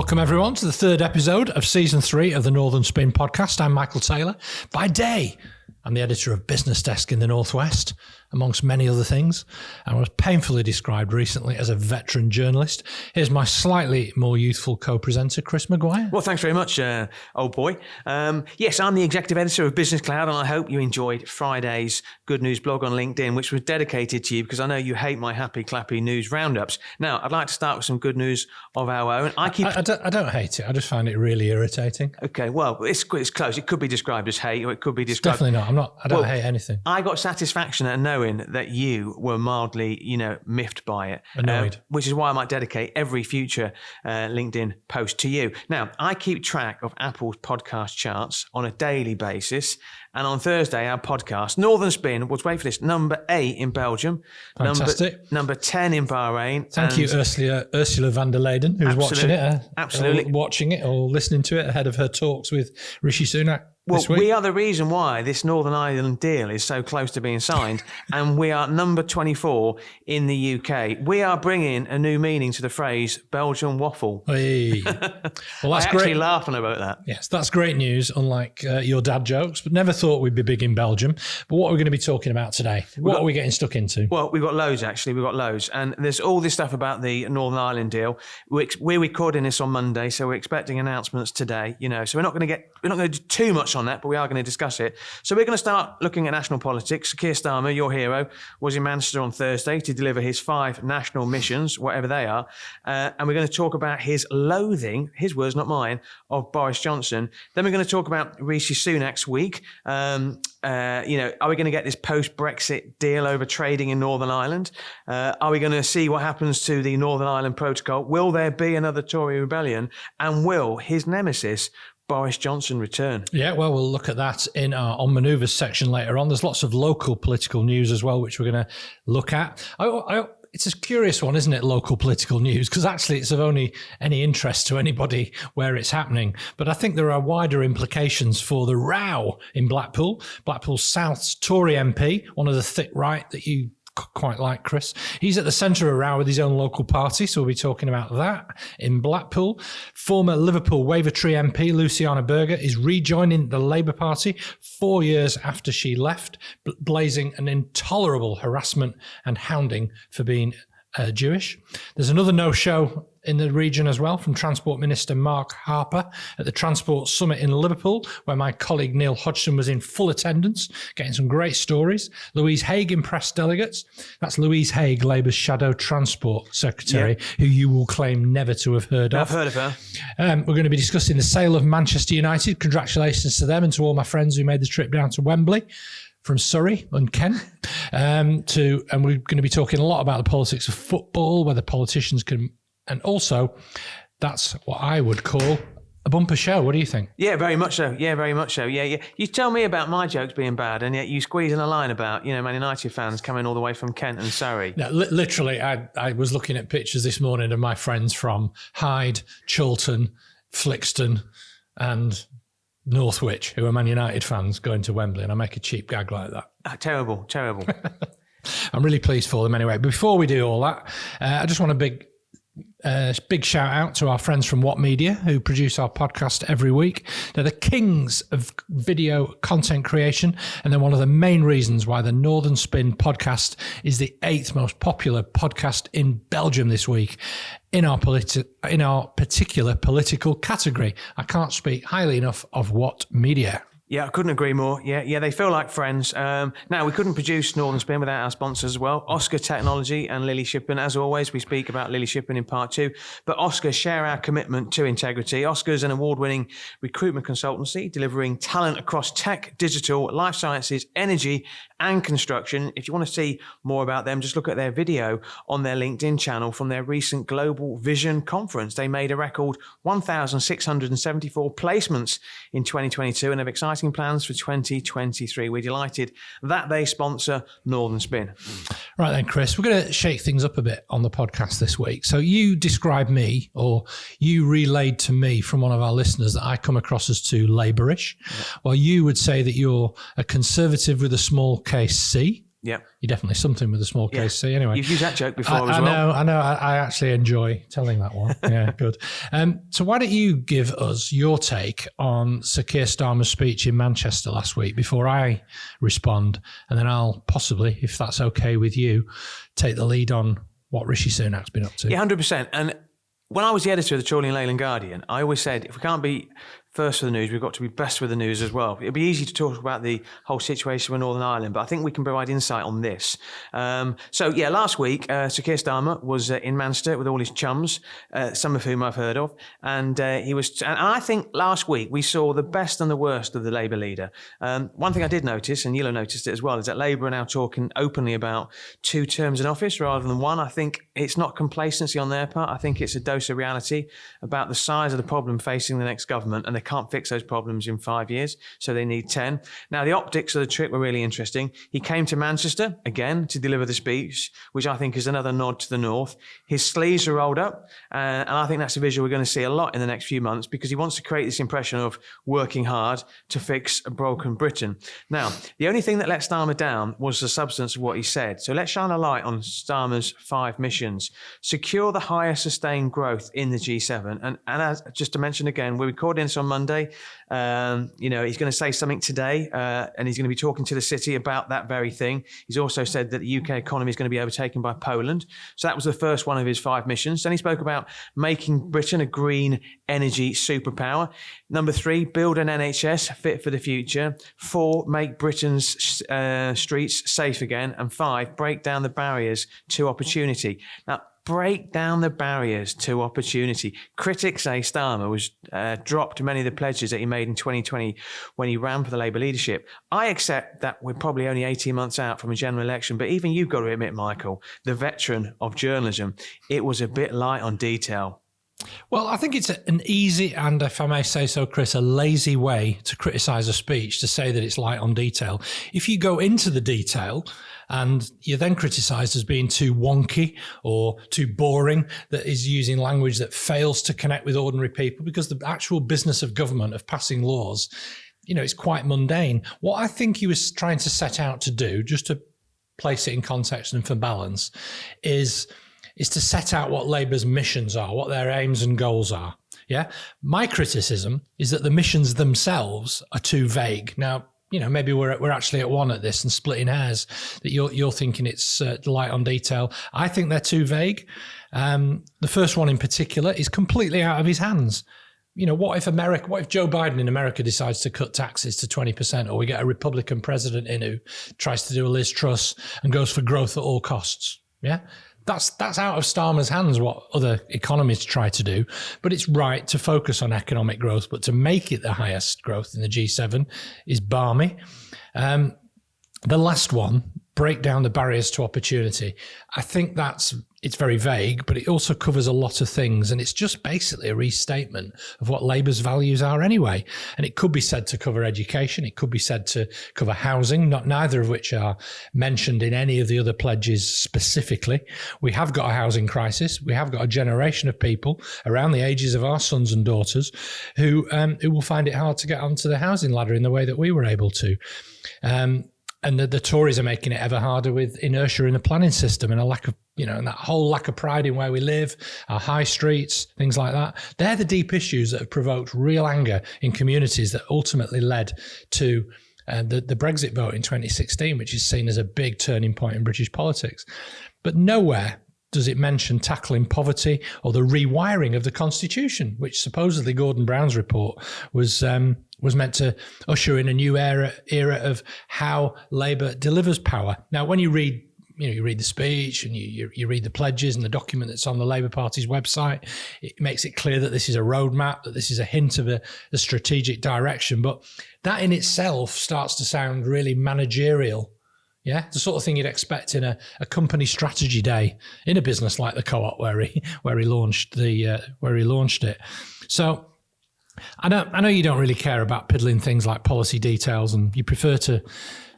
Welcome, everyone, to the third episode of Season 3 of the Northern Spin podcast. I'm Michael Taylor. By day, I'm the editor of Business Desk in the Northwest, amongst many other things, and was painfully described recently as a veteran journalist. Here's my slightly more youthful co-presenter, Chris Maguire. Well, thanks very much, old boy. Yes, I'm the executive editor of Business Cloud, and I hope you enjoyed Friday's Good News blog on LinkedIn, which was dedicated to you because I know you hate my happy, clappy news roundups. Now, I'd like to start with some good news of our own. I don't hate it. I just find it really irritating. Okay, well, it's close. It could be described as hate, or it could be described... It's definitely not. I don't hate anything. I got satisfaction at knowing that you were mildly, miffed by it. Annoyed. Which is why I might dedicate every future LinkedIn post to you. Now, I keep track of Apple's podcast charts on a daily basis. And on Thursday, our podcast, Northern Spin, was, wait for this, number 8 in Belgium. Fantastic. Number 10 in Bahrain. Thank you, Ursula van der Leyden, who's watching it. Absolutely. Watching it or listening to it ahead of her talks with Rishi Sunak. Well, we are the reason why this Northern Ireland deal is so close to being signed, and we are number 24 in the UK. We are bringing a new meaning to the phrase Belgian waffle. Hey. Well, that's I great. actually laughing about that. Yes, that's great news, unlike your dad jokes, but never thought we'd be big in Belgium. But what are we going to be talking about today? What are we getting stuck into? Well, we've got loads, actually. We've got loads. And there's all this stuff about the Northern Ireland deal. We're recording this on Monday, so we're expecting announcements today, So we're not going to do too much on that, but we are going to discuss it. So we're going to start looking at national politics. Keir Starmer, your hero, was in Manchester on Thursday to deliver his 5 national missions, whatever they are. And we're going to talk about his loathing, his words, not mine, of Boris Johnson. Then we're going to talk about Rishi Sunak's week. Are we going to get this post-Brexit deal over trading in Northern Ireland? Are we going to see what happens to the Northern Ireland Protocol? Will there be another Tory rebellion? And will his nemesis, Boris Johnson, return? Yeah, well, we'll look at that in our On Manoeuvres section later on. There's lots of local political news as well, which we're going to look at. It's a curious one, isn't it, local political news? Because actually it's of only any interest to anybody where it's happening. But I think there are wider implications for the row in Blackpool. Blackpool South's Tory MP, one of the thick right that you quite like, Chris. He's at the centre of a row with his own local party, so we'll be talking about that in Blackpool. Former Liverpool Wavertree MP Luciana Berger is rejoining the Labour Party 4 years after she left, blazing an intolerable harassment and hounding for being Jewish. There's another no-show in the region as well from Transport Minister Mark Harper at the Transport Summit in Liverpool, where my colleague Neil Hodgson was in full attendance, getting some great stories. Louise Haigh impressed delegates. That's Louise Haigh, Labour's Shadow Transport Secretary, who you will claim never to have heard of. I've heard of her. We're going to be discussing the sale of Manchester United. Congratulations to them and to all my friends who made the trip down to Wembley from Surrey and Kent. And we're going to be talking a lot about the politics of football, whether politicians can... And also, that's what I would call a bumper show. What do you think? Yeah, very much so. Yeah. You tell me about my jokes being bad, and yet you squeeze in a line about, Man United fans coming all the way from Kent and Surrey. No, literally, I was looking at pictures this morning of my friends from Hyde, Chiltern, Flixton, and Northwich, who are Man United fans, going to Wembley, and I make a cheap gag like that. Terrible. I'm really pleased for them anyway. Before we do all that, I just want a big shout out to our friends from What Media who produce our podcast every week. They're the kings of video content creation, and they're one of the main reasons why the Northern Spin podcast is the 8th most popular podcast in Belgium this week in our particular political category. I can't speak highly enough of What Media. Yeah, I couldn't agree more. Yeah, they feel like friends. Now, we couldn't produce Northern Spin without our sponsors as well, Oscar Technology and Lily Shippen. As always, we speak about Lily Shippen in part 2, but Oscar share our commitment to integrity. Oscar's an award-winning recruitment consultancy delivering talent across tech, digital, life sciences, energy, and construction. If you want to see more about them, just look at their video on their LinkedIn channel from their recent Global Vision Conference. They made a record 1,674 placements in 2022 and have exciting plans for 2023. We're delighted that they sponsor Northern Spin. Right then, Chris, we're going to shake things up a bit on the podcast this week. So you described me, or you relayed to me from one of our listeners, that I come across as too Labourish. Yeah. Well, you would say that you're a conservative with a small case C. Yeah. You're definitely something with a small case C anyway. You've used that joke before as I well. I know. I actually enjoy telling that one. Yeah, good. So why don't you give us your take on Sir Keir Starmer's speech in Manchester last week before I respond, and then I'll possibly, if that's okay with you, take the lead on what Rishi Sunak's been up to. Yeah, 100%. And when I was the editor of the Chorley and Leyland Guardian, I always said, if we can't be first for the news, we've got to be best with the news as well. It'd be easy to talk about the whole situation with Northern Ireland, but I think we can provide insight on this. Last week, Sir Keir Starmer was in Manchester with all his chums, some of whom I've heard of, and I think last week we saw the best and the worst of the Labour leader. One thing I did notice, and you'll have noticed it as well, is that Labour are now talking openly about 2 terms in office rather than 1. I think it's not complacency on their part. I think it's a dose of reality about the size of the problem facing the next government, and they can't fix those problems in 5 years, so they need 10. Now, the optics of the trip were really interesting. He came to Manchester, again, to deliver the speech, which I think is another nod to the North. His sleeves are rolled up, and I think that's a visual we're going to see a lot in the next few months, because he wants to create this impression of working hard to fix a broken Britain. Now, the only thing that let Starmer down was the substance of what he said. So let's shine a light on Starmer's 5 missions. Secure the higher sustained growth in the G7. And as, just to mention again, we're recording this on Monday. He's going to say something today, and he's going to be talking to the city about that very thing. He's also said that the UK economy is going to be overtaken by Poland. So that was the first one of his 5 missions. Then he spoke about making Britain a green energy superpower. Number 3, build an NHS fit for the future. 4, make Britain's streets safe again. And 5, break down the barriers to opportunity. Now, break down the barriers to opportunity. Critics say Starmer was dropped many of the pledges that he made in 2020 when he ran for the Labour leadership. I accept that we're probably only 18 months out from a general election, but even you've got to admit, Michael, the veteran of journalism, it was a bit light on detail. Well, I think it's an easy and, if I may say so, Chris, a lazy way to criticise a speech, to say that it's light on detail. If you go into the detail and you're then criticised as being too wonky or too boring, that is using language that fails to connect with ordinary people, because the actual business of government, of passing laws, it's quite mundane. What I think he was trying to set out to do, just to place it in context and for balance, is to set out what Labour's missions are, what their aims and goals are. Yeah. My criticism is that the missions themselves are too vague. Now, maybe we're actually at one at this and splitting hairs, that you're thinking it's light on detail. I think they're too vague. The first one in particular is completely out of his hands. What if Joe Biden in America decides to cut taxes to 20%, or we get a Republican president in who tries to do a Liz Truss and goes for growth at all costs? Yeah. That's out of Starmer's hands, what other economists try to do. But it's right to focus on economic growth, but to make it the highest growth in the G7 is balmy. The last one, break down the barriers to opportunity. I think it's very vague, but it also covers a lot of things. And it's just basically a restatement of what Labour's values are anyway. And it could be said to cover education. It could be said to cover housing, neither of which are mentioned in any of the other pledges specifically. We have got a housing crisis. We have got a generation of people around the ages of our sons and daughters who will find it hard to get onto the housing ladder in the way that we were able to. And the Tories are making it ever harder with inertia in the planning system and a lack of, and that whole lack of pride in where we live, our high streets, things like that. They're the deep issues that have provoked real anger in communities that ultimately led to the Brexit vote in 2016, which is seen as a big turning point in British politics. But nowhere does it mention tackling poverty or the rewiring of the Constitution, which supposedly Gordon Brown's report was meant to usher in a new era of how Labour delivers power. Now, when you read the speech and you read the pledges and the document that's on the Labour Party's website, it makes it clear that this is a roadmap, that this is a hint of a strategic direction. But that in itself starts to sound really managerial. Yeah, the sort of thing you'd expect in a company strategy day in a business like the Co-op, where he launched it. So I know you don't really care about piddling things like policy details, and you prefer to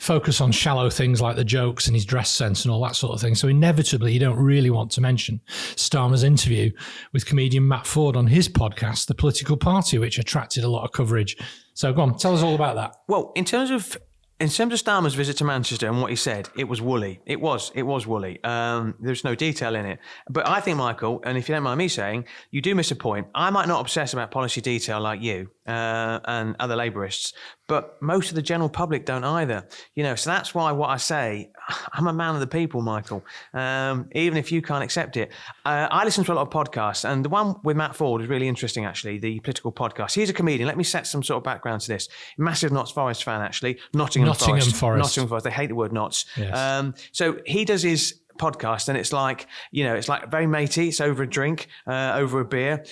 focus on shallow things like the jokes and his dress sense and all that sort of thing. So inevitably, you don't really want to mention Starmer's interview with comedian Matt Ford on his podcast, The Political Party, which attracted a lot of coverage. So go on, tell us all about that. Well, in terms of In terms of Starmer's visit to Manchester and what he said, it was woolly. It was woolly. There's no detail in it. But I think, Michael, and if you don't mind me saying, you do miss a point. I might not obsess about policy detail like you and other Labourists, but most of the general public don't either. So that's why what I say, I'm a man of the people, Michael, even if you can't accept it. I listen to a lot of podcasts, and the one with Matt Ford is really interesting, actually, the political podcast. He's a comedian. Let me set some sort of background to this. Massive Notts Forest fan, actually. Nottingham Forest. They hate the word Notts. Yes. So he does his podcast, and it's like very matey. It's over a drink, over a beer,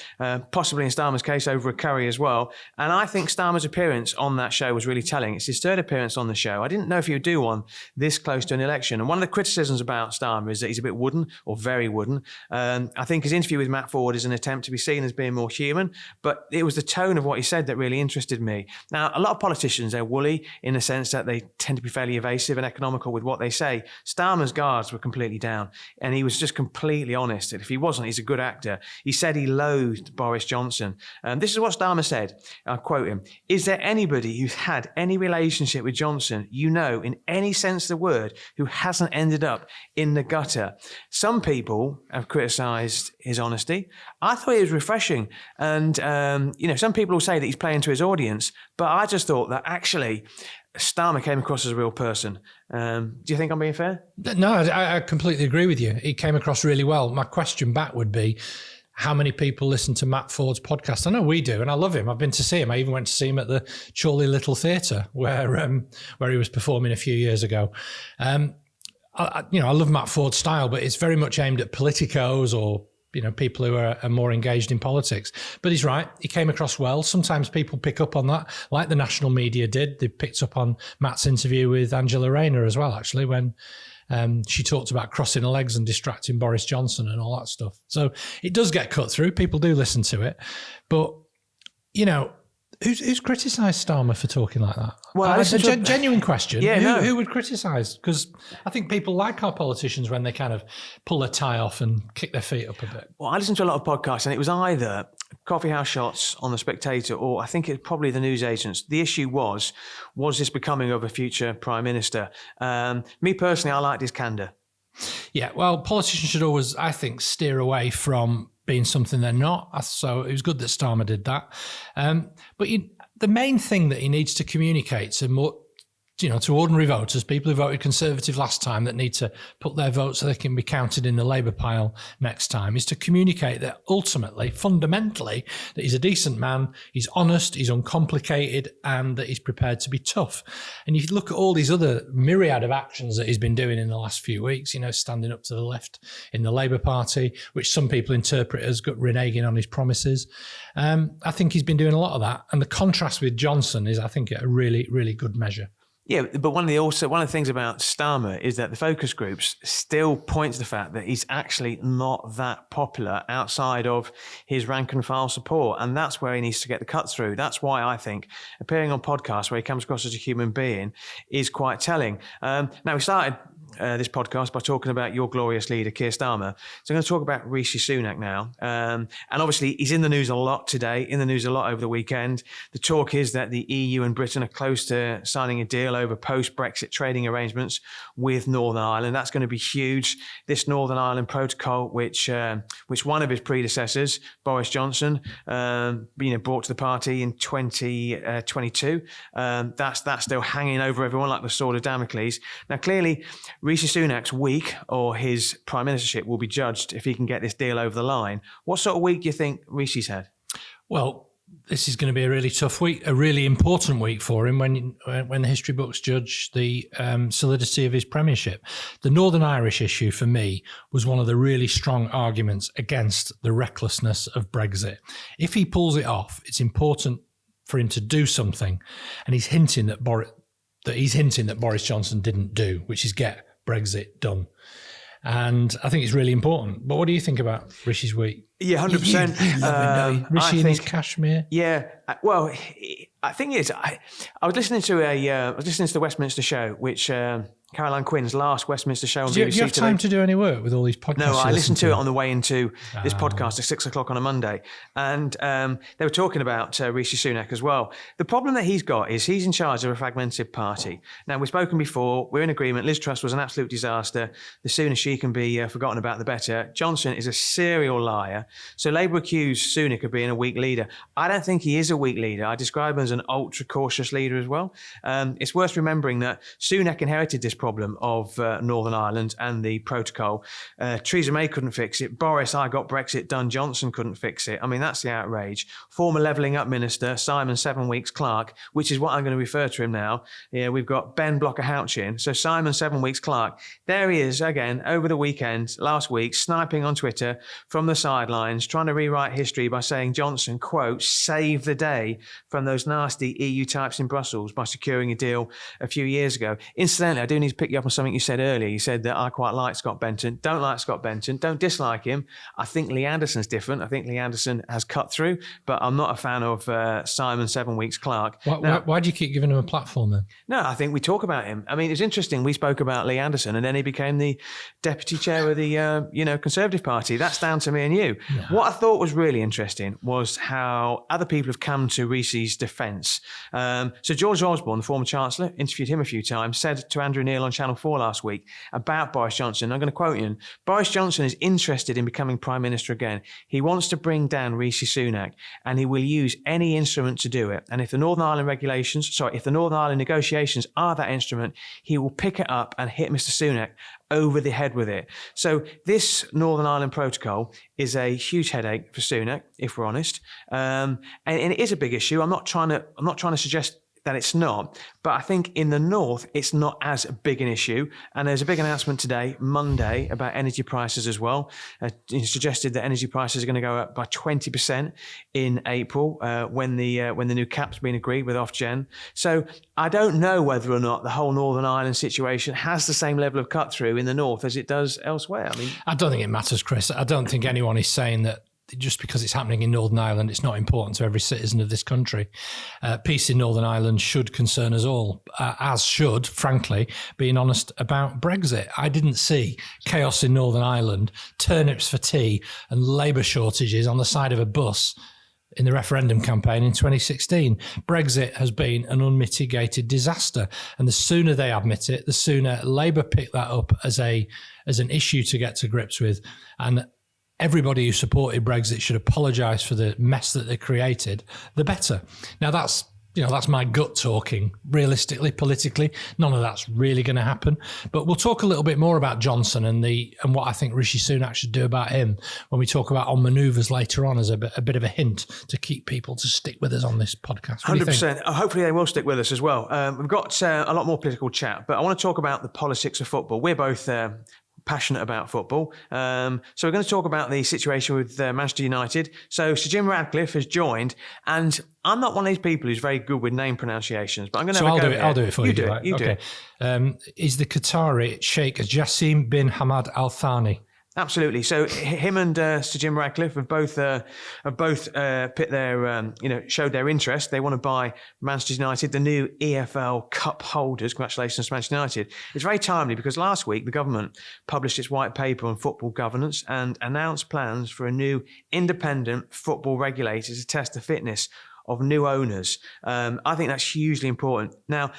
possibly in Starmer's case over a curry as well. And I think Starmer's appearance on that show was really telling. It's his third appearance on the show. I didn't know if he would do one this close to an election. And one of the criticisms about Starmer is that he's a bit wooden, or very wooden. I think his interview with Matt Ford is an attempt to be seen as being more human, but it was the tone of what he said that really interested me. Now, a lot of politicians, they're woolly in the sense that they tend to be fairly evasive and economical with what they say. Starmer's guards were completely down, and he was just completely honest. If he wasn't, he's a good actor. He said he loathed Boris Johnson. This is what Starmer said. I'll quote him. "Is there anybody who's had any relationship with Johnson, in any sense of the word, who hasn't ended up in the gutter?" Some people have criticised his honesty. I thought it was refreshing. And, some people will say that he's playing to his audience, but I just thought that actually Starmer came across as a real person. Do you think I'm being fair? No, I completely agree with you. He came across really well. My question back would be, how many people listen to Matt Ford's podcast? I know we do, and I love him. I've been to see him. I even went to see him at the Chorley Little Theatre where he was performing a few years ago. I love Matt Ford's style, but it's very much aimed at politicos or people who are more engaged in politics. But he's right. He came across well. Sometimes people pick up on that, like the national media did. They picked up on Matt's interview with Angela Rayner as well, actually, when she talked about crossing her legs and distracting Boris Johnson and all that stuff. So it does get cut through. People do listen to it. But, who's criticised Starmer for talking like that? Well, it's a genuine question. Yeah, who would criticise? Because I think people like our politicians when they kind of pull their tie off and kick their feet up a bit. Well, I listened to a lot of podcasts, and it was either Coffee House Shots on The Spectator, or I think it's probably the newsagents. The issue was this becoming of a future Prime Minister? Me personally, I liked his candour. Yeah, well, politicians should always, I think, steer away from being something they're not. So it was good that Starmer did that. But the main thing that he needs to communicate to ordinary voters, people who voted Conservative last time that need to put their vote so they can be counted in the Labour pile next time, is to communicate that ultimately, fundamentally, that he's a decent man, he's honest, he's uncomplicated, and that he's prepared to be tough. And if you look at all these other myriad of actions that he's been doing in the last few weeks, standing up to the left in the Labour Party, which some people interpret as reneging on his promises, I think he's been doing a lot of that. And the contrast with Johnson is, I think, a really, really good measure. Yeah, but one of the things about Starmer is that the focus groups still point to the fact that he's actually not that popular outside of his rank and file support, and that's where he needs to get the cut through. That's why I think appearing on podcasts where he comes across as a human being is quite telling. Now, we started this podcast by talking about your glorious leader, Keir Starmer. So I'm going to talk about Rishi Sunak now. And obviously, he's in the news a lot today, in the news a lot over the weekend. The talk is that the EU and Britain are close to signing a deal over post-Brexit trading arrangements with Northern Ireland. That's going to be huge. This Northern Ireland Protocol, which one of his predecessors, Boris Johnson, brought to the party in 2022. That's still hanging over everyone like the sword of Damocles. Now, clearly, Rishi Sunak's week, or his prime ministership, will be judged if he can get this deal over the line. What sort of week do you think Rishi's had? Well, this is going to be a really tough week, a really important week for him when the history books judge the solidity of his premiership. The Northern Irish issue, for me, was one of the really strong arguments against the recklessness of Brexit. If he pulls it off, it's important for him to do something, and he's hinting that Boris Johnson didn't do, which is get Brexit done. And I think it's really important. But what do you think about Rishi's week? Yeah, 100%. You love him, Rishi and his cashmere. Yeah. Well, I think it's. I was listening to the Westminster show, which Caroline Quinn's last Westminster show on Do BBC you have time today. to do any work with all these podcasts? No, I listened to it on the way into this podcast at 6 o'clock on a Monday. And they were talking about Rishi Sunak as well. The problem that he's got is he's in charge of a fragmented party. Now, we've spoken before. We're in agreement. Liz Truss was an absolute disaster. The sooner she can be forgotten about, the better. Johnson is a serial liar. So Labour accused Sunak of being a weak leader. I don't think he is a weak leader. I describe him as an ultra-cautious leader as well. It's worth remembering that Sunak inherited this problem of Northern Ireland and the protocol. Theresa May couldn't fix it. Boris, I got Brexit done. Johnson couldn't fix it. I mean, that's the outrage. Former Levelling Up Minister Simon 7 Weeks Clark, which is what I'm going to refer to him now. Yeah, we've got Ben Blocker-Houchin. So Simon 7 Weeks Clark, there he is again over the weekend, last week, sniping on Twitter from the sidelines, trying to rewrite history by saying Johnson, quote, saved the day from those nasty EU types in Brussels by securing a deal a few years ago. Incidentally, I do need to pick you up on something you said earlier. You said that I quite like Scott Benton. Don't like Scott Benton. Don't dislike him. I think Lee Anderson's different. I think Lee Anderson has cut through, but I'm not a fan of Simon 7 Weeks Clark. Why do you keep giving him a platform then? No, I think we talk about him. I mean, it's interesting. We spoke about Lee Anderson and then he became the deputy chair of the Conservative Party. That's down to me and you. No. What I thought was really interesting was how other people have come to Risi's defence. So George Osborne, the former Chancellor, interviewed him a few times, said to Andrew Neil on Channel 4 last week about Boris Johnson, I'm going to quote you, Boris Johnson is interested in becoming Prime Minister again. He wants to bring down Rishi Sunak and he will use any instrument to do it. And if the Northern Ireland negotiations are that instrument, he will pick it up and hit Mr. Sunak over the head with it. So this Northern Ireland protocol is a huge headache for Sunak, if we're honest. And it is a big issue. I'm not trying to suggest that it's not, but I think in the north, it's not as big an issue. And there's a big announcement today, Monday, about energy prices as well. It suggested that energy prices are going to go up by 20% in April when the new cap's been agreed with Ofgem. So I don't know whether or not the whole Northern Ireland situation has the same level of cut through in the north as it does elsewhere. I mean, I don't think it matters, Chris. I don't think anyone is saying that just because it's happening in Northern Ireland, it's not important to every citizen of this country. Peace in Northern Ireland should concern us all, as should, frankly, being honest about Brexit. I didn't see chaos in Northern Ireland, turnips for tea and labour shortages on the side of a bus in the referendum campaign in 2016. Brexit has been an unmitigated disaster. And the sooner they admit it, the sooner Labour pick that up as an issue to get to grips with. And everybody who supported Brexit should apologise for the mess that they created, the better. Now that's my gut talking. Realistically, politically, none of that's really going to happen. But we'll talk a little bit more about Johnson and what I think Rishi Sunak should do about him when we talk about on manoeuvres later on as a bit of a hint to keep people to stick with us on this podcast. 100%. Hopefully they will stick with us as well. We've got a lot more political chat, but I want to talk about the politics of football. We're both passionate about football. So we're going to talk about the situation with Manchester United. So Sir Jim Ratcliffe has joined, and I'm not one of these people who's very good with name pronunciations, but I'm going to have a go. I'll do it for you. Do it. You do it. Is the Qatari Sheikh Jassim bin Hamad Al Thani? Absolutely. So him and Sir Jim Ratcliffe have both put their showed their interest. They want to buy Manchester United, the new EFL Cup holders. Congratulations to Manchester United. It's very timely because last week the government published its white paper on football governance and announced plans for a new independent football regulator to test the fitness of new owners. I think that's hugely important. Now,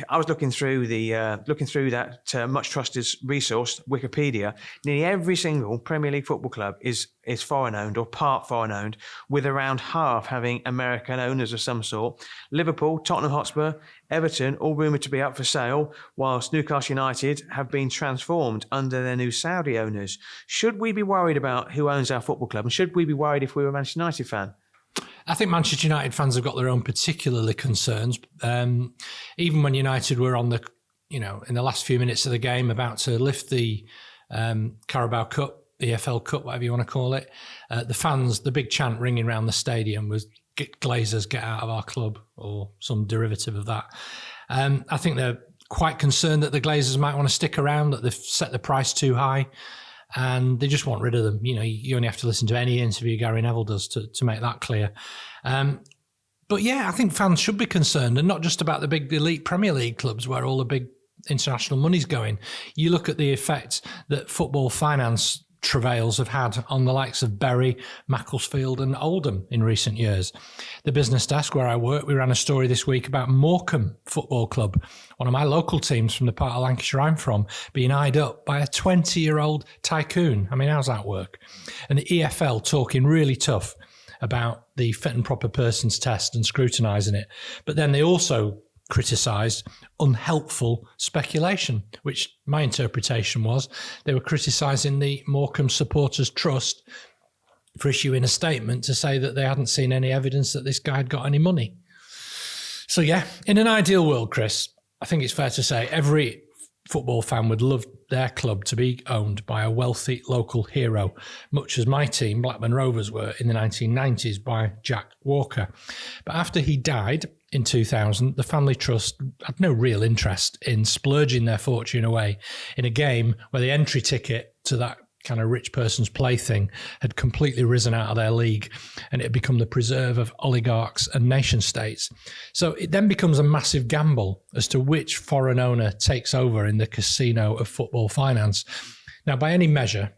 I was looking through that much trusted resource, Wikipedia. Nearly every single Premier League football club is foreign owned or part foreign owned, with around half having American owners of some sort. Liverpool, Tottenham Hotspur, Everton, all rumoured to be up for sale, whilst Newcastle United have been transformed under their new Saudi owners. Should we be worried about who owns our football club? And should we be worried if we were a Manchester United fan? I think Manchester United fans have got their own particularly concerns. Even when United were on in the last few minutes of the game about to lift the Carabao Cup, EFL Cup, whatever you want to call it, the fans, the big chant ringing around the stadium was Glazers, get out of our club, or some derivative of that. I think they're quite concerned that the Glazers might want to stick around, that they've set the price too high. And they just want rid of them. You only have to listen to any interview Gary Neville does to make that clear. But yeah, I think fans should be concerned, and not just about the big elite Premier League clubs where all the big international money's going. You look at the effect that football finance travails have had on the likes of Bury, Macclesfield and Oldham in recent years. The business desk where I work, we ran a story this week about Morecambe Football Club, one of my local teams from the part of Lancashire I'm from, being eyed up by a 20-year-old tycoon. I mean, how's that work? And the EFL talking really tough about the fit and proper persons test and scrutinising it. But then they also criticised unhelpful speculation, which my interpretation was they were criticising the Morecambe Supporters Trust for issuing a statement to say that they hadn't seen any evidence that this guy had got any money. So yeah, in an ideal world, Chris, I think it's fair to say every football fan would love their club to be owned by a wealthy local hero, much as my team, Blackburn Rovers, were in the 1990s by Jack Walker. But after he died in 2000, the family trust had no real interest in splurging their fortune away in a game where the entry ticket to that kind of rich person's plaything had completely risen out of their league, and it had become the preserve of oligarchs and nation states. So it then becomes a massive gamble as to which foreign owner takes over in the casino of football finance. Now, by any measure,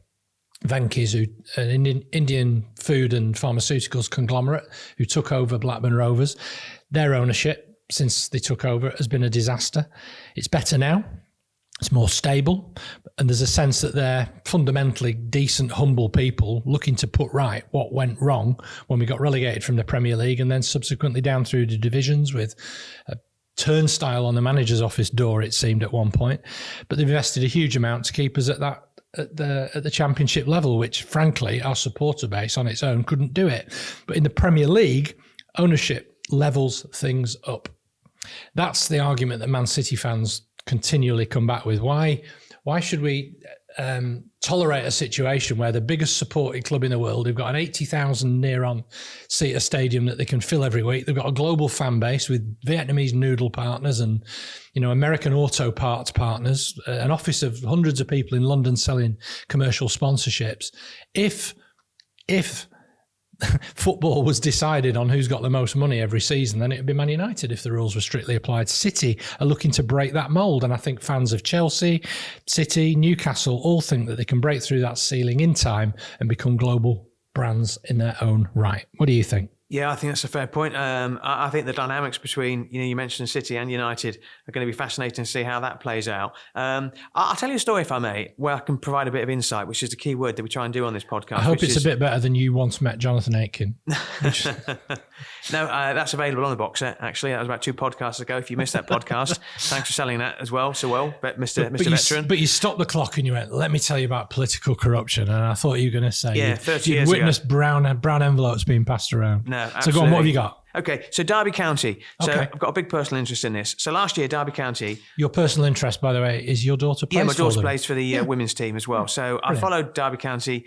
Venky's, an Indian food and pharmaceuticals conglomerate who took over Blackburn Rovers, their ownership since they took over has been a disaster. It's better now. It's more stable, and there's a sense that they're fundamentally decent, humble people looking to put right what went wrong when we got relegated from the Premier League and then subsequently down through the divisions with a turnstile on the manager's office door, it seemed at one point. But they've invested a huge amount to keep us at the Championship level, which frankly our supporter base on its own couldn't do it. But in the Premier League, ownership levels things up. That's the argument that Man City fans continually come back with. Why should we tolerate a situation where the biggest supported club in the world, who've got an 80,000 near-on seater stadium that they can fill every week, they've got a global fan base with Vietnamese noodle partners and American auto parts partners, an office of hundreds of people in London selling commercial sponsorships. If football was decided on who's got the most money every season, then it would be Man United if the rules were strictly applied. City are looking to break that mould, and I think fans of Chelsea, City, Newcastle all think that they can break through that ceiling in time and become global brands in their own right. What do you think? Yeah, I think that's a fair point. I think the dynamics between, you mentioned City and United are going to be fascinating to see how that plays out. I'll tell you a story, if I may, where I can provide a bit of insight, which is the key word that we try and do on this podcast. I hope it's a bit better than you once met Jonathan Aitken. No, that's available on the box set, actually. That was about 2 podcasts ago. If you missed that podcast, thanks for selling that as well, so well, Mr. Veteran. But you stopped the clock and you went, let me tell you about political corruption. And I thought you were going to say, 30 you'd years witnessed ago. brown envelopes being passed around. No, absolutely. So go on, what have you got? Okay, so Derby County. So Okay. I've got a big personal interest in this. So last year, Derby County. Your personal interest, by the way, is your daughter plays for them. Yeah, my daughter plays for the women's team as well. So I Brilliant. followed Derby County,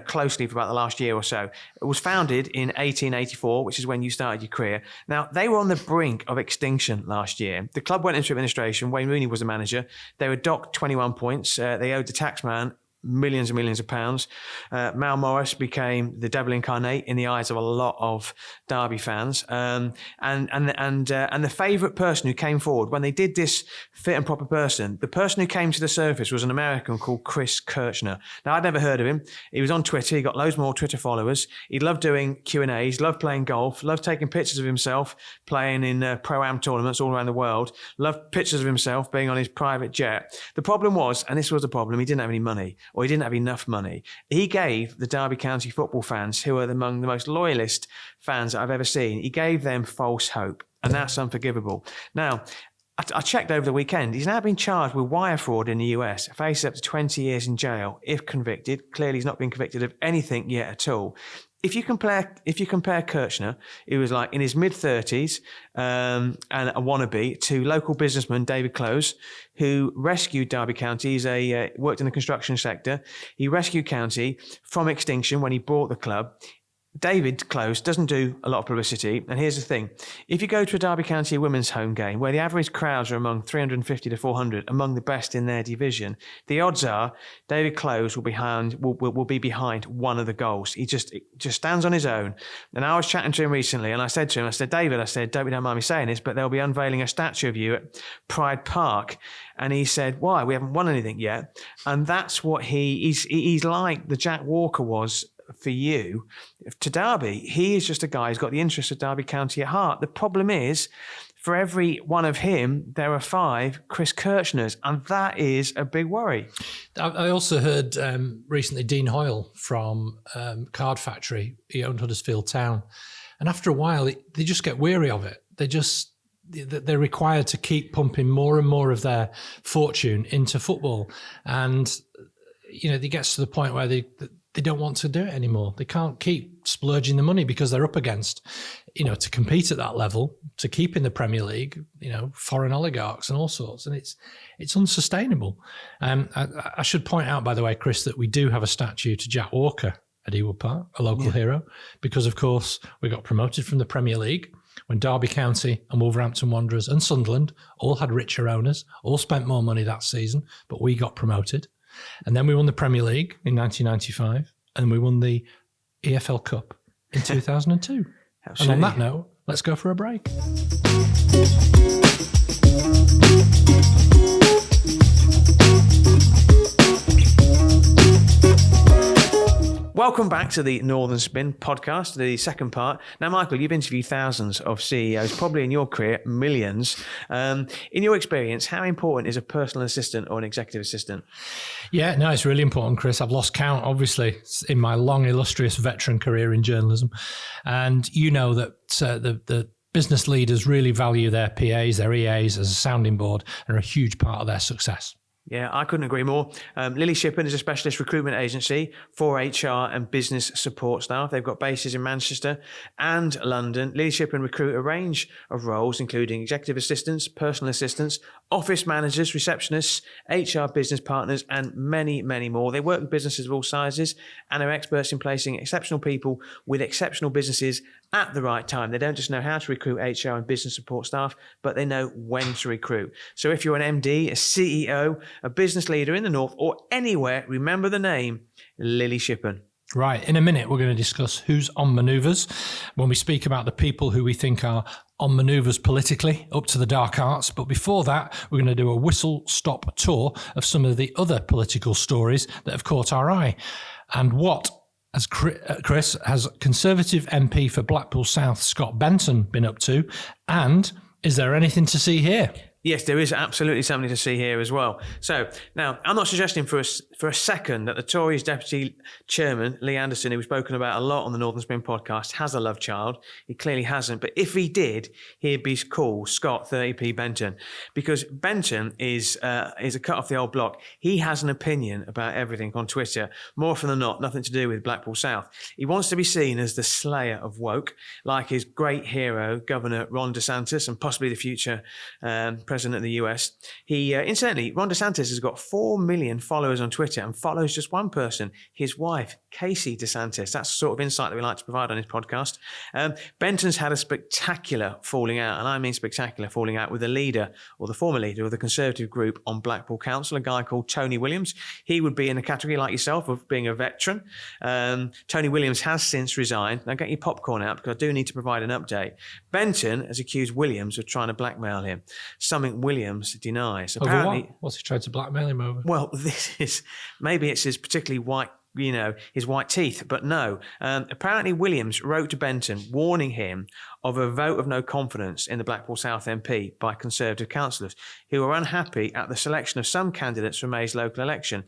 closely for about the last year or so. It was founded in 1884, which is when you started your career. Now, they were on the brink of extinction last year. The club went into administration. Wayne Rooney was the manager. They were docked 21 points. They owed the taxman millions and millions of pounds. Mal Morris became the devil incarnate in the eyes of a lot of Derby fans. And the favourite person who came forward when they did this fit and proper person, the person who came to the surface was an American called Chris Kirchner. Now, I'd never heard of him. He was on Twitter. He got loads more Twitter followers. He loved doing Q&As, loved playing golf, loved taking pictures of himself playing in Pro-Am tournaments all around the world, loved pictures of himself being on his private jet. The problem was, and this was the problem, he didn't have any money. Or he didn't have enough money. He gave the Derby County football fans, who are among the most loyalist fans that I've ever seen, he gave them false hope. And that's unforgivable. Now, I checked over the weekend. He's now been charged with wire fraud in the US, faces up to 20 years in jail if convicted. Clearly, he's not been convicted of anything yet at all. If you compare Kirchner, who was like in his mid-30s and a wannabe, to local businessman David Close, who rescued Derby County. He's worked in the construction sector. He rescued County from extinction when he bought the club. David Close doesn't do a lot of publicity. And here's the thing. If you go to a Derby County women's home game where the average crowds are among 350 to 400, among the best in their division, the odds are David Close will be behind one of the goals. He just stands on his own. And I was chatting to him recently and I said to him, David, don't mind me saying this, but they'll be unveiling a statue of you at Pride Park. And he said, why? We haven't won anything yet. And that's what he's like the Jack Walker was for you to Derby. He is just a guy who's got the interests of Derby County at heart. The problem is, for every one of him, there are 5 Chris Kirchners, and that is a big worry. I also heard recently Dean Hoyle from Card Factory. He owned Huddersfield Town, and after a while, they just get weary of it. They're required to keep pumping more and more of their fortune into football, and it gets to the point where they don't want to do it anymore. They can't keep splurging the money because they're up against, to compete at that level, to keep in the Premier League, foreign oligarchs and all sorts. And it's unsustainable. I should point out, by the way, Chris, that we do have a statue to Jack Walker at Ewood Park, a local hero, because, of course, we got promoted from the Premier League when Derby County and Wolverhampton Wanderers and Sunderland all had richer owners, all spent more money that season, but we got promoted. And then we won the Premier League in 1995, and we won the EFL Cup in 2002. And on that note, let's go for a break. Welcome back to the Northern Spin podcast, the second part. Now, Michael, you've interviewed thousands of CEOs, probably in your career, millions. In your experience, how important is a personal assistant or an executive assistant? Yeah, no, it's really important, Chris. I've lost count, obviously, in my long, illustrious veteran career in journalism. And you know that the business leaders really value their PAs, their EAs as a sounding board, and are a huge part of their success. Yeah, I couldn't agree more. Lily Shippen is a specialist recruitment agency for HR and business support staff. They've got bases in Manchester and London. Lily Shippen recruit a range of roles, including executive assistants, personal assistants, office managers, receptionists, HR business partners, and many, many more. They work with businesses of all sizes and are experts in placing exceptional people with exceptional businesses at the right time. They don't just know how to recruit HR and business support staff, but they know when to recruit. So if you're an MD, a CEO, a business leader in the North or anywhere, remember the name Lily Shippen. Right. In a minute, we're going to discuss who's on manoeuvres when we speak about the people who we think are on manoeuvres politically up to the dark arts. But before that, we're going to do a whistle-stop tour of some of the other political stories that have caught our eye. And what, as Chris, has Conservative MP for Blackpool South, Scott Benton, been up to? And is there anything to see here? Yes, there is absolutely something to see here as well. So now, I'm not suggesting for a second that the Tories Deputy Chairman, Lee Anderson, who we've spoken about a lot on the Northern Spin podcast, has a love child. He clearly hasn't. But if he did, he'd be called Scott 30p Benton, because Benton is a cut off the old block. He has an opinion about everything on Twitter, more often than not, nothing to do with Blackpool South. He wants to be seen as the slayer of woke, like his great hero, Governor Ron DeSantis, and possibly the future president of the US. Incidentally, Ron DeSantis has got 4 million followers on Twitter and follows just one person, his wife, Casey DeSantis. That's the sort of insight that we like to provide on his podcast. Benton's had a spectacular falling out, and I mean spectacular falling out, with the leader, or the former leader of the Conservative group on Blackpool Council, a guy called Tony Williams. He would be in a category like yourself of being a veteran. Tony Williams has since resigned. Now get your popcorn out, because I do need to provide an update. Benton has accused Williams of trying to blackmail him, something Williams denies. Apparently, over what? What's he tried to blackmail him over? Well, maybe it's his particularly white, his white teeth, but no. Apparently Williams wrote to Benton warning him of a vote of no confidence in the Blackpool South MP by Conservative councillors who are unhappy at the selection of some candidates for May's local election.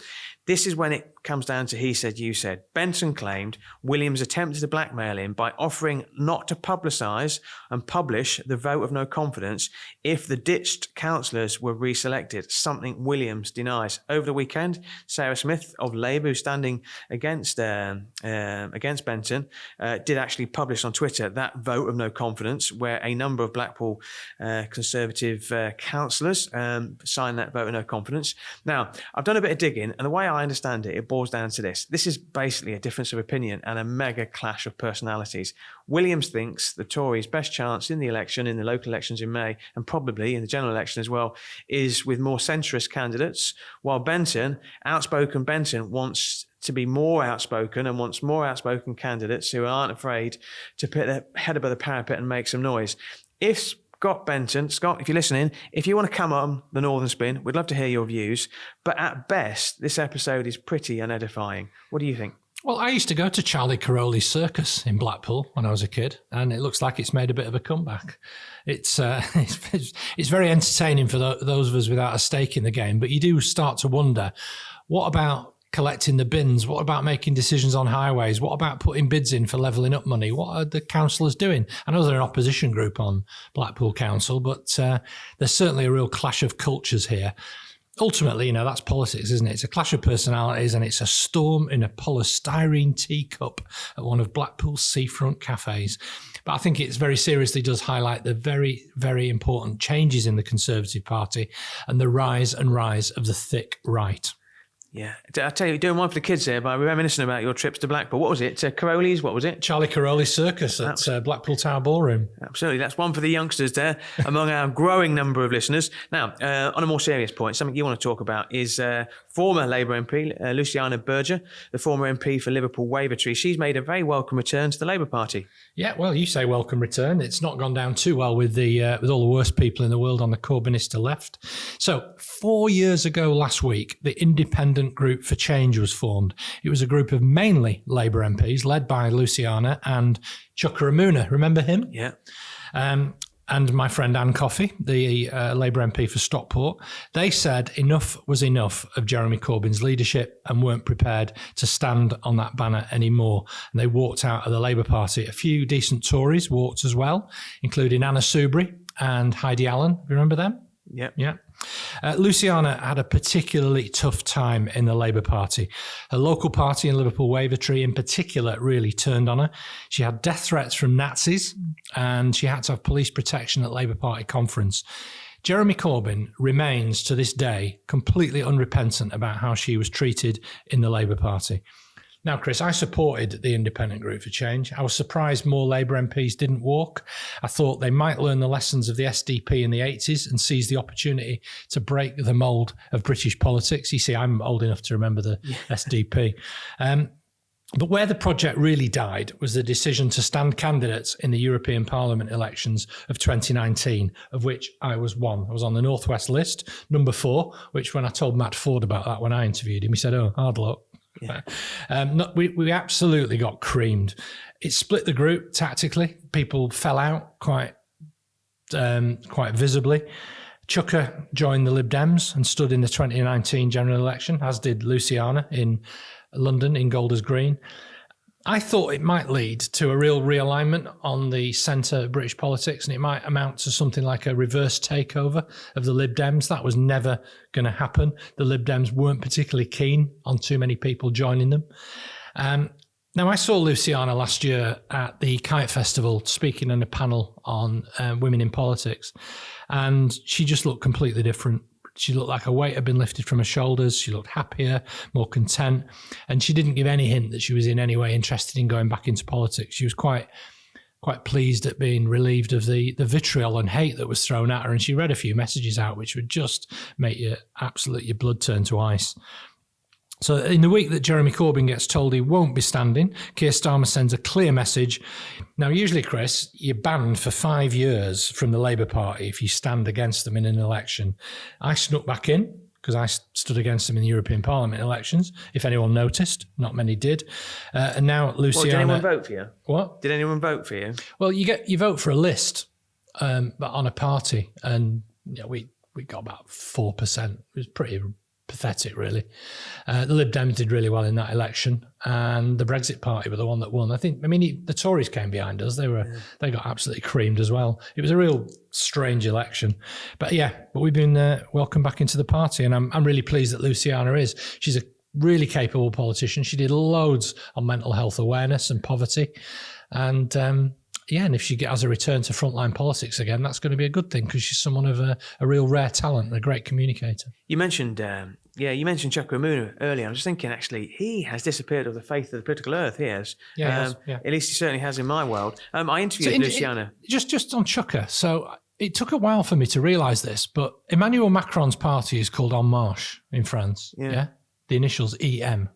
This is when it comes down to he said, you said. Benton claimed Williams attempted to blackmail him by offering not to publicise and publish the vote of no confidence if the ditched councillors were reselected, something Williams denies. Over the weekend, Sarah Smith of Labour, who's standing against Benton, did actually publish on Twitter that vote of no confidence confidence, where a number of Blackpool Conservative councillors signed that vote of no confidence. Now, I've done a bit of digging, and the way I understand it, it boils down to this. This is basically a difference of opinion and a mega clash of personalities. Williams thinks the Tories' best chance in the election, in the local elections in May, and probably in the general election as well, is with more centrist candidates, while Benton, outspoken Benton, wants to be more outspoken and wants more outspoken candidates who aren't afraid to put their head above the parapet and make some noise. If Scott Benton, Scott, if you're listening, if you want to come on the Northern Spin, we'd love to hear your views. But at best, this episode is pretty unedifying. What do you think? Well, I used to go to Charlie Caroli's circus in Blackpool when I was a kid, and it looks like it's made a bit of a comeback. It's very entertaining for those of us without a stake in the game, but you do start to wonder, what about collecting the bins? What about making decisions on highways? What about putting bids in for levelling up money? What are the councillors doing? I know they're an opposition group on Blackpool Council, but there's certainly a real clash of cultures here. Ultimately, that's politics, isn't it? It's a clash of personalities, and it's a storm in a polystyrene teacup at one of Blackpool's seafront cafes. But I think it very seriously does highlight the very, very important changes in the Conservative Party and the rise of the thick right. Yeah. I tell you, you're doing one for the kids there by reminiscing about your trips to Blackpool. What was it? Caroli's? What was it? Charlie Caroli's circus at Blackpool Tower Ballroom. Absolutely. That's one for the youngsters there among our growing number of listeners. Now, on a more serious point, something you want to talk about is former Labour MP, Luciana Berger, the former MP for Liverpool Wavertree. She's made a very welcome return to the Labour Party. Yeah, well, you say welcome return. It's not gone down too well with all the worst people in the world on the Corbynista left. So 4 years ago last week, the Independent Group for Change was formed. It was a group of mainly Labour MPs led by Luciana and Chuka Umunna. Remember him? Yeah. And my friend Anne Coffey, the Labour MP for Stockport. They said enough was enough of Jeremy Corbyn's leadership and weren't prepared to stand on that banner anymore. And they walked out of the Labour Party. A few decent Tories walked as well, including Anna Soubry and Heidi Allen. Remember them? Yep. Yeah. Luciana had a particularly tough time in the Labour Party. Her local party in Liverpool Wavertree in particular really turned on her. She had death threats from Nazis and she had to have police protection at Labour Party conference. Jeremy Corbyn remains to this day completely unrepentant about how she was treated in the Labour Party. Now, Chris, I supported the Independent Group for Change. I was surprised more Labour MPs didn't walk. I thought they might learn the lessons of the SDP in the 80s and seize the opportunity to break the mould of British politics. You see, I'm old enough to remember the SDP. But where the project really died was the decision to stand candidates in the European Parliament elections of 2019, of which I was one. I was on the Northwest list, number 4, which when I told Matt Ford about that when I interviewed him, he said, "Oh, hard luck." Yeah. We absolutely got creamed. It split the group tactically. People fell out quite visibly. Chuka joined the Lib Dems and stood in the 2019 general election, as did Luciana in London in Golders Green. I thought it might lead to a real realignment on the centre of British politics, and it might amount to something like a reverse takeover of the Lib Dems. That was never going to happen. The Lib Dems weren't particularly keen on too many people joining them. Now, I saw Luciana last year at the Kite Festival speaking on a panel on women in politics, and she just looked completely different. She looked like a weight had been lifted from her shoulders. She looked happier, more content. And she didn't give any hint that she was in any way interested in going back into politics. She was quite pleased at being relieved of the vitriol and hate that was thrown at her. And she read a few messages out, which would just make your blood turn to ice. So in the week that Jeremy Corbyn gets told he won't be standing, Keir Starmer sends a clear message. Now, usually, Chris, you're banned for 5 years from the Labour Party if you stand against them in an election. I snuck back in because I stood against them in the European Parliament elections, if anyone noticed. Not many did. And now Luciana... Well, did anyone vote for you? What? Did anyone vote for you? Well, you vote for a list, but on a party. And we got about 4%. It was pretty pathetic, really. The Lib Dems did really well in that election, and the Brexit Party were the one that won. The Tories came behind us. They got absolutely creamed as well. It was a real strange election, but we've been welcomed back into the party, and I'm really pleased that Luciana is. She's a really capable politician. She did loads on mental health awareness and poverty, and Yeah, and if she has a return to frontline politics again, that's going to be a good thing because she's someone of a real rare talent and a great communicator. You mentioned, you mentioned Chuka Umunna earlier. I'm just thinking, actually, he has disappeared off the face of the political earth. He has. Yeah, he has, yeah. At least he certainly has in my world. I interviewed Luciana. Just on Chuka. So it took a while for me to realise this, but Emmanuel Macron's party is called En Marche in France. Yeah. The initials EM.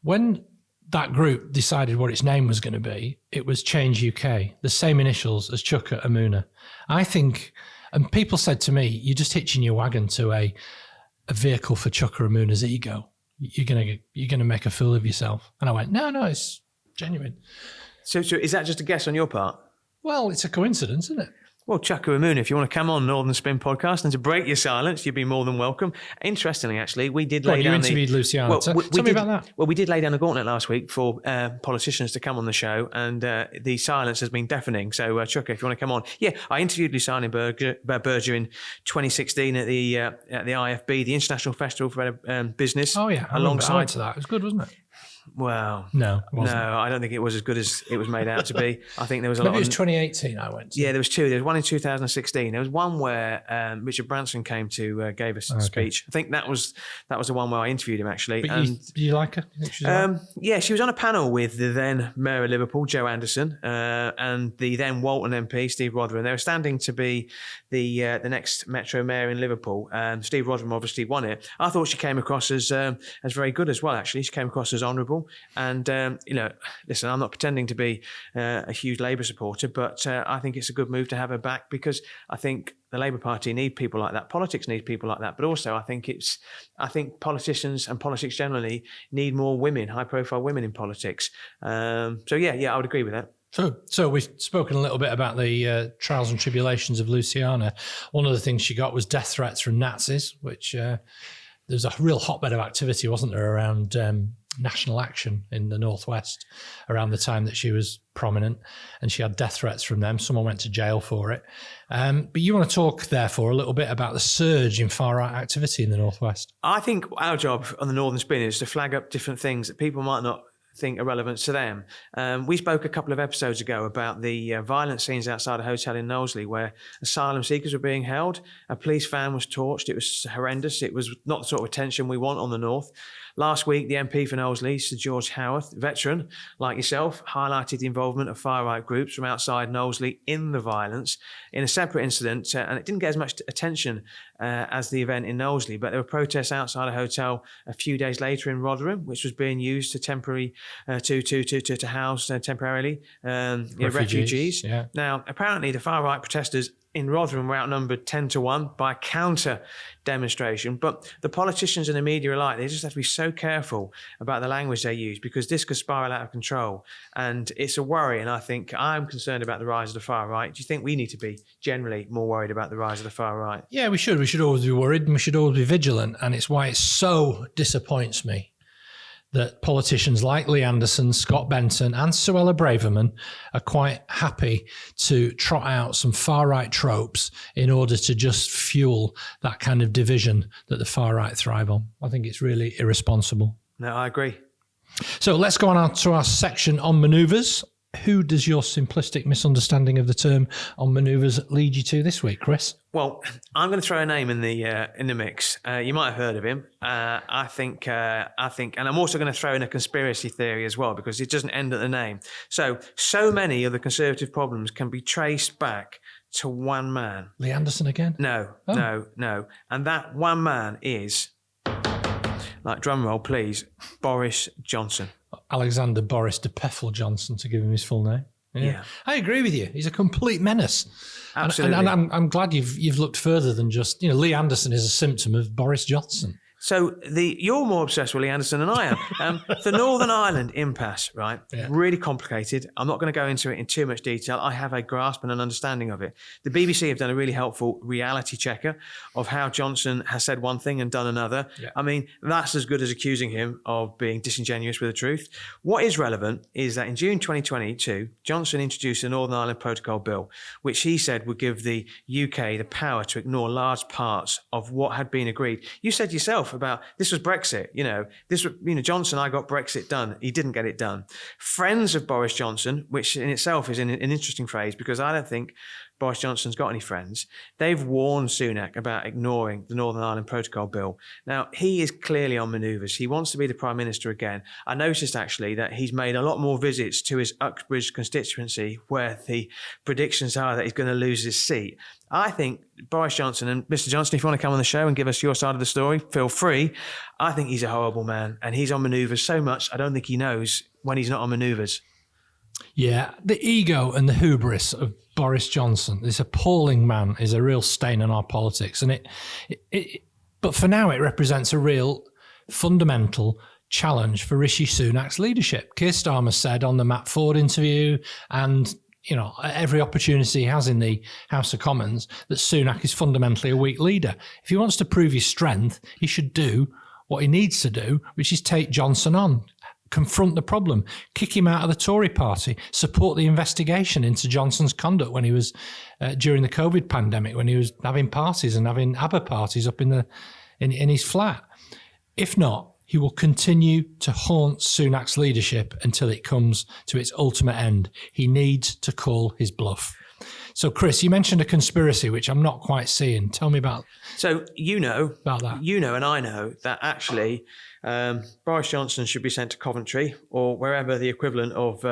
When that group decided what its name was going to be, it was Change UK, the same initials as Chuka Umunna. I think, and people said to me, you're just hitching your wagon to a vehicle for Chuka Umunna's ego. You're gonna make a fool of yourself. And I went, no, it's genuine. So is that just a guess on your part? Well, it's a coincidence, isn't it? Well, Chuka Umunna, if you want to come on Northern Spin podcast and to break your silence, you'd be more than welcome. Interestingly, actually, we did lay down. You interviewed Luciana. Tell me about that. Well, we did lay down the gauntlet last week for politicians to come on the show, and the silence has been deafening. So, Chuka, if you want to come on, I interviewed Luciana Berger in 2016 at the IFB, the International Festival for Business. Oh yeah, I went to that. It was good, wasn't it? Well, no, it wasn't. I don't think it was as good as it was made out to be. I think there was a lot. Maybe it was 2018 I went to. Yeah, there was two. There was one in 2016. There was one where Richard Branson came to gave us a speech. I think that was the one where I interviewed him actually. But you like her? You think she's right? Yeah, she was on a panel with the then Mayor of Liverpool, Joe Anderson, and the then Walton MP, Steve Rotherham. They were standing to be the next Metro Mayor in Liverpool. Steve Rotherham obviously won it. I thought she came across as very good as well. Actually, she came across as honourable. And, listen, I'm not pretending to be a huge Labour supporter, but I think it's a good move to have her back because I think the Labour Party need people like that. Politics need people like that. But also I think politicians and politics generally need more women, high-profile women in politics. I would agree with that. So we've spoken a little bit about the trials and tribulations of Luciana. One of the things she got was death threats from Nazis, which there's a real hotbed of activity, wasn't there, around national action in the Northwest around the time that she was prominent, and she had death threats from them. Someone went to jail for it. But you want to talk, therefore, a little bit about the surge in far-right activity in the Northwest. I think our job on the Northern Spin is to flag up different things that people might not think are relevant to them. We spoke a couple of episodes ago about the violent scenes outside a hotel in Knowsley where asylum seekers were being held. A police van was torched. It was horrendous. It was not the sort of attention we want on the North. Last week, the MP for Knowsley, Sir George Howarth, veteran like yourself, highlighted the involvement of far-right groups from outside Knowsley in the violence in a separate incident, and it didn't get as much attention as the event in Knowsley, but there were protests outside a hotel a few days later in Rotherham, which was being used to house temporarily refugees. Yeah. Now, apparently, the far-right protesters in Rotherham were outnumbered 10-1 by a counter demonstration. But the politicians and the media alike, they just have to be so careful about the language they use because this could spiral out of control. And it's a worry. And I think I'm concerned about the rise of the far right. Do you think we need to be generally more worried about the rise of the far right? Yeah, we should. We should always be worried and we should always be vigilant. And it's why it so disappoints me that politicians like Lee Anderson, Scott Benton and Suella Braverman are quite happy to trot out some far-right tropes in order to just fuel that kind of division that the far-right thrive on. I think it's really irresponsible. No, I agree. So let's go on to our section on manoeuvres. Who does your simplistic misunderstanding of the term on manoeuvres lead you to this week, Chris? Well, I'm going to throw a name in the mix. You might have heard of him. I think, and I'm also going to throw in a conspiracy theory as well because it doesn't end at the name. So many of the Conservative problems can be traced back to one man. Lee Anderson again? No. And that one man is, like drum roll, please, Boris Johnson. Alexander Boris de Peffel Johnson, to give him his full name. Yeah. I agree with you. He's a complete menace. Absolutely. And I'm glad you've looked further than just, Lee Anderson is a symptom of Boris Johnson. So you're more obsessed with Lee Anderson than I am. The Northern Ireland impasse, right? Yeah. Really complicated. I'm not going to go into it in too much detail. I have a grasp and an understanding of it. The BBC have done a really helpful reality checker of how Johnson has said one thing and done another. Yeah. I mean, that's as good as accusing him of being disingenuous with the truth. What is relevant is that in June 2022, Johnson introduced the Northern Ireland Protocol Bill, which he said would give the UK the power to ignore large parts of what had been agreed. You said yourself, himself about this was Brexit. Johnson, I got Brexit done. He didn't get it done. Friends of Boris Johnson, which in itself is an interesting phrase because I don't think Boris Johnson's got any friends. They've warned Sunak about ignoring the Northern Ireland Protocol Bill. Now, he is clearly on manoeuvres. He wants to be the Prime Minister again. I noticed actually that he's made a lot more visits to his Uxbridge constituency where the predictions are that he's going to lose his seat. I think Boris Johnson, and Mr. Johnson, if you want to come on the show and give us your side of the story, feel free. I think he's a horrible man and he's on manoeuvres so much I don't think he knows when he's not on manoeuvres. Yeah, the ego and the hubris of Boris Johnson, this appalling man, is a real stain on our politics. And but for now, it represents a real fundamental challenge for Rishi Sunak's leadership. Keir Starmer said on the Matt Ford interview and every opportunity he has in the House of Commons that Sunak is fundamentally a weak leader. If he wants to prove his strength, he should do what he needs to do, which is take Johnson on. Confront the problem, kick him out of the Tory party, support the investigation into Johnson's conduct when he was during the COVID pandemic, when he was having parties and having ABBA parties up in his flat. If not, he will continue to haunt Sunak's leadership until it comes to its ultimate end. He needs to call his bluff. So, Chris, you mentioned a conspiracy, which I'm not quite seeing. Tell me about. So, about that. And I know that actually Boris Johnson should be sent to Coventry or wherever the equivalent of,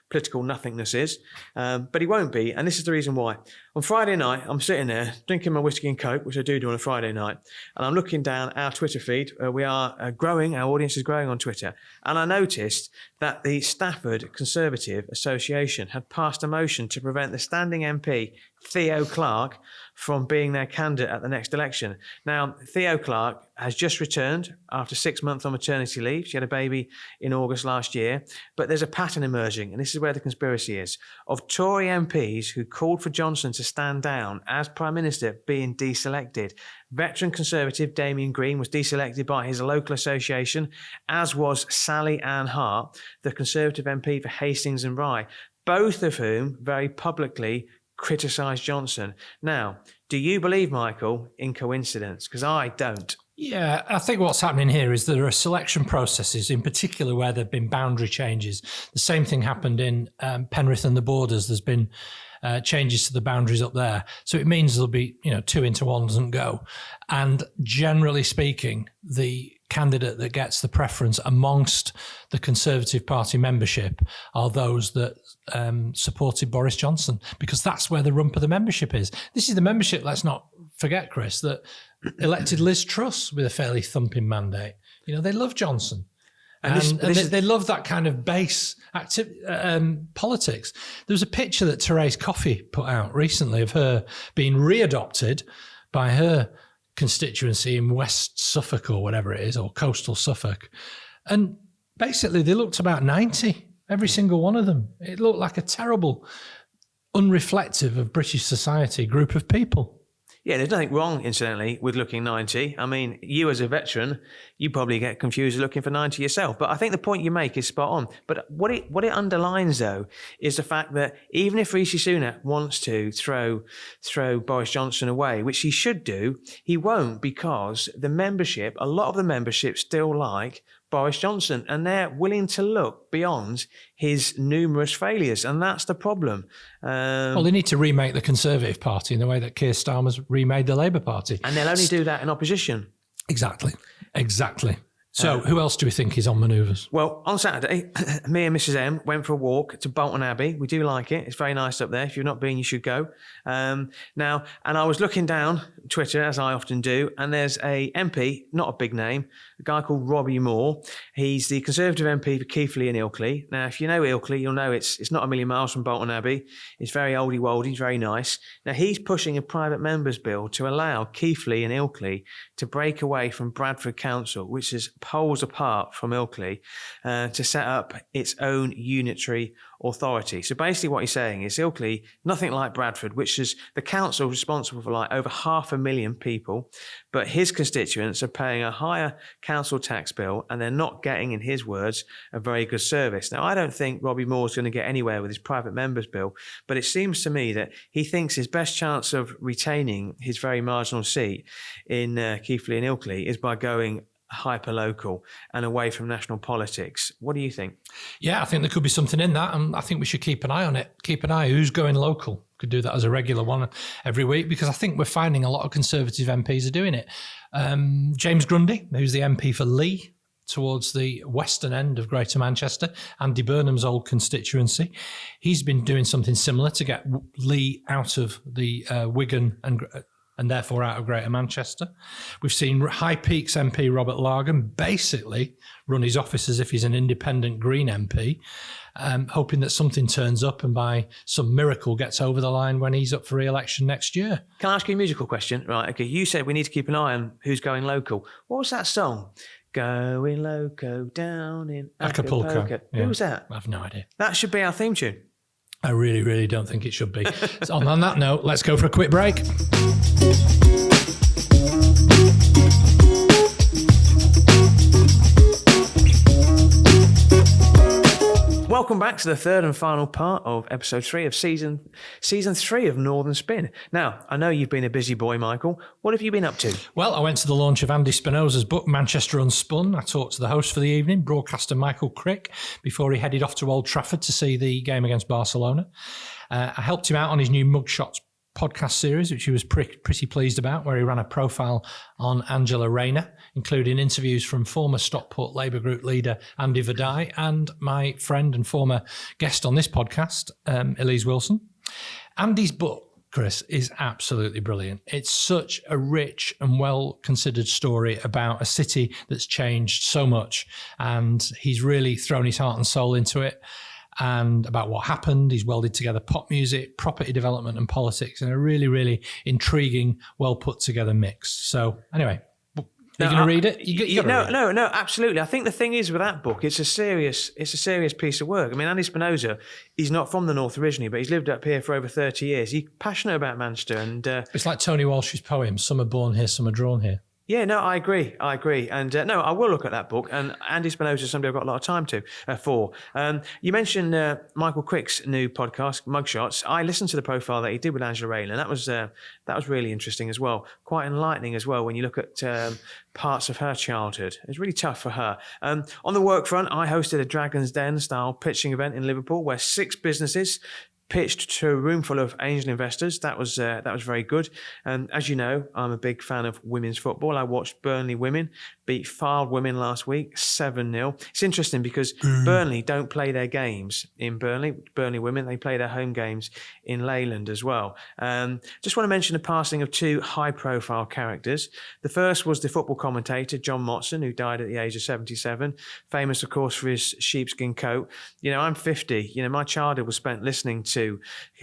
political nothingness is. But he won't be. And this is the reason why. On Friday night, I'm sitting there drinking my whiskey and Coke, which I do on a Friday night. And I'm looking down our Twitter feed. We are growing. Our audience is growing on Twitter. And I noticed that the Stafford Conservative Association had passed a motion to prevent the standing MP, Theo Clark, from being their candidate at the next election. Now, Theo Clark has just returned after 6 months on maternity leave. She had a baby in August last year. But there's a pattern emerging, and this is where the conspiracy is, of Tory MPs who called for Johnson to stand down as Prime Minister being deselected. Veteran Conservative Damien Green was deselected by his local association, as was Sally Ann Hart, the Conservative MP for Hastings and Rye, both of whom very publicly criticised Johnson. Now, do you believe, Michael, in coincidence? Because I don't. Yeah, I think what's happening here is there are selection processes, in particular where there have been boundary changes. The same thing happened in Penrith and the Borders. There's been changes to the boundaries up there. So it means there'll be, 2 into 1 doesn't go. And generally speaking, the candidate that gets the preference amongst the Conservative Party membership are those that supported Boris Johnson, because that's where the rump of the membership is. This is the membership, let's not forget, Chris, that elected Liz Truss with a fairly thumping mandate. They love Johnson. And they love that kind of base politics. There was a picture that Therese Coffey put out recently of her being readopted by her constituency in West Suffolk or whatever it is, or coastal Suffolk. And basically they looked about 90, every single one of them. It looked like a terrible, unreflective of British society group of people. Yeah, there's nothing wrong, incidentally, with looking 90. I mean, you as a veteran, you probably get confused looking for 90 yourself. But I think the point you make is spot on. But what it underlines, though, is the fact that even if Rishi Sunak wants to throw Boris Johnson away, which he should do, he won't, because a lot of the membership still like Boris Johnson, and they're willing to look beyond his numerous failures, and that's the problem. Well, they need to remake the Conservative Party in the way that Keir Starmer's remade the Labour Party. And they'll only do that in opposition. Exactly. So who else do we think is on manoeuvres? Well, on Saturday, me and Mrs. M went for a walk to Bolton Abbey. We do like it. It's very nice up there. If you've not been, you should go. And I was looking down Twitter, as I often do, and there's a MP, not a big name, a guy called Robbie Moore. He's the Conservative MP for Keighley and Ilkley. Now, if you know Ilkley, you'll know it's not a million miles from Bolton Abbey. It's very oldie-woldy, very nice. Now, he's pushing a private member's bill to allow Keighley and Ilkley to break away from Bradford Council, which is poles apart from Ilkley to set up its own unitary authority. So basically what he's saying is Ilkley, nothing like Bradford, which is the council responsible for like over 500,000 people, but his constituents are paying a higher council tax bill and they're not getting, in his words, a very good service. Now, I don't think Robbie Moore's going to get anywhere with his private members bill, but it seems to me that he thinks his best chance of retaining his very marginal seat in Keighley and Ilkley is by going hyper-local and away from national politics. What do you think? Yeah, I think there could be something in that, and I think we should keep an eye on it. Keep an eye who's going local. Could do that as a regular one every week, because I think we're finding a lot of Conservative MPs are doing it. James Grundy, who's the MP for Lee, towards the western end of Greater Manchester, Andy Burnham's old constituency. He's been doing something similar to get Lee out of the Wigan and therefore out of Greater Manchester. We've seen High Peaks MP Robert Largan basically run his office as if he's an independent Green MP, hoping that something turns up and by some miracle gets over the line when he's up for re-election next year. Can I ask you a musical question? Right, okay, you said we need to keep an eye on who's going local. What was that song? Going loco down in Acapulco. Yeah. Who was that? I have no idea. That should be our theme tune. I really, really don't think it should be. So on that note, let's go for a quick break. Welcome back to the third and final part of episode 3 of season 3 of Northern Spin. Now, I know you've been a busy boy, Michael. What have you been up to? Well, I went to the launch of Andy Spinoza's book, Manchester Unspun. I talked to the host for the evening, broadcaster Michael Crick, before he headed off to Old Trafford to see the game against Barcelona. I helped him out on his new Mugshots podcast series, which he was pretty pleased about, where he ran a profile on Angela Rayner, including interviews from former Stockport Labour Group leader Andy Verdai and my friend and former guest on this podcast, Elise Wilson. Andy's book, Chris, is absolutely brilliant. It's such a rich and well-considered story about a city that's changed so much, and he's really thrown his heart and soul into it. And about what happened. He's welded together pop music, property development and politics in a really, really intriguing, well put together mix. So anyway, you're going to read it? No, absolutely. I think the thing is with that book, it's a serious piece of work. I mean, Andy Spinoza, he's not from the north originally, but he's lived up here for over 30 years. He's passionate about Manchester. And it's like Tony Walsh's poem, some are born here, some are drawn here. Yeah, no, I agree. And no, I will look at that book. And Andy Spinoza is somebody I've got a lot of time for. You mentioned Michael Crick's new podcast, Mugshots. I listened to the profile that he did with Angela Rayner. That was really interesting as well. Quite enlightening as well when you look at parts of her childhood. It's really tough for her. On the work front, I hosted a Dragon's Den style pitching event in Liverpool where 6 businesses pitched to a room full of angel investors. That was very good. And as you know, I'm a big fan of women's football. I watched Burnley women beat Fylde women last week, 7-0. It's interesting because Burnley don't play their games in Burnley. Burnley women, they play their home games in Leyland as well. Just want to mention the passing of 2 high-profile characters. The first was the football commentator, John Motson, who died at the age of 77, famous, of course, for his sheepskin coat. You know, I'm 50. You know, my childhood was spent listening to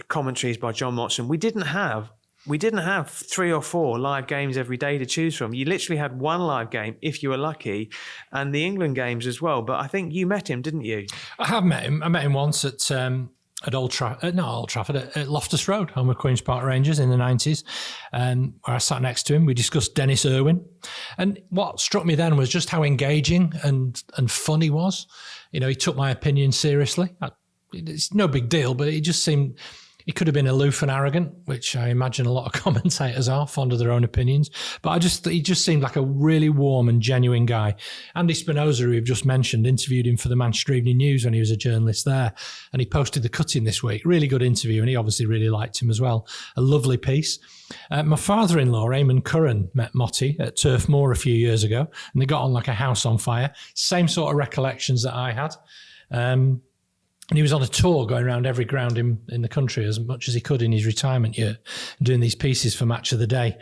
commentaries by John Motson. We didn't have 3 or 4 live games every day to choose from. You literally had one live game if you were lucky, and the England games as well. But I think you met him, didn't you? I have met him. I met him once at Old Trafford, at Loftus Road, home of Queen's Park Rangers in the 90s, where I sat next to him. We discussed Dennis Irwin. And what struck me then was just how engaging and fun he was. You know, he took my opinion seriously. It's no big deal, but it just seemed he could have been aloof and arrogant, which I imagine a lot of commentators are, fond of their own opinions. But he just seemed like a really warm and genuine guy. Andy Spinoza, who we've just mentioned, interviewed him for the Manchester Evening News when he was a journalist there. And he posted the cutting this week. Really good interview, and he obviously really liked him as well. A lovely piece. My father-in-law, Eamon Curran, met Motti at Turf Moor a few years ago, and they got on like a house on fire. Same sort of recollections that I had. And he was on a tour going around every ground in the country as much as he could in his retirement year, doing these pieces for Match of the Day.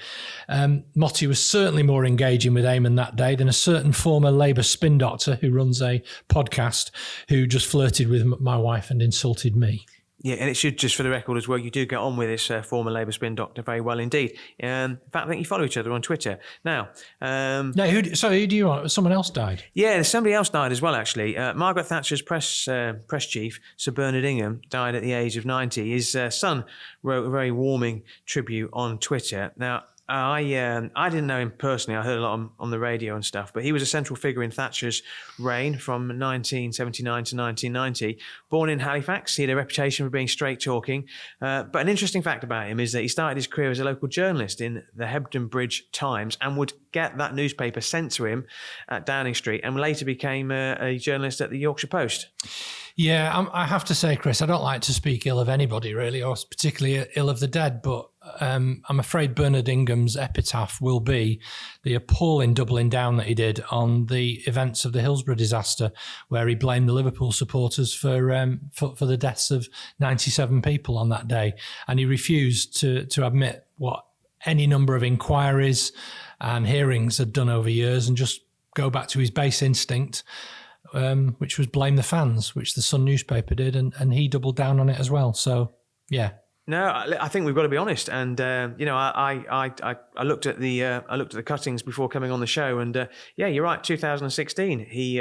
Motti was certainly more engaging with Eamon that day than a certain former Labour spin doctor who runs a podcast who just flirted with my wife and insulted me. Yeah, and it should, just for the record as well, you do get on with this former Labour spin doctor very well indeed. In fact, I think you follow each other on Twitter. Now... no, who do you want? Someone else died? Yeah, somebody else died as well, actually. Margaret Thatcher's press chief, Sir Bernard Ingham, died at the age of 90. His son wrote a very warming tribute on Twitter. Now, I didn't know him personally. I heard a lot on the radio and stuff, but he was a central figure in Thatcher's reign from 1979 to 1990. Born in Halifax, he had a reputation for being straight-talking. But an interesting fact about him is that he started his career as a local journalist in the Hebden Bridge Times and would get that newspaper sent to him at Downing Street, and later became a journalist at the Yorkshire Post. Yeah, I have to say, Chris, I don't like to speak ill of anybody, really, or particularly ill of the dead, but I'm afraid Bernard Ingham's epitaph will be the appalling doubling down that he did on the events of the Hillsborough disaster, where he blamed the Liverpool supporters for the deaths of 97 people on that day. And he refused to admit what any number of inquiries and hearings had done over years and just go back to his base instinct, which was blame the fans, which the Sun newspaper did, and he doubled down on it as well. So, yeah. No, I think we've got to be honest, and I looked at the cuttings before coming on the show, and yeah, you're right. 2016, he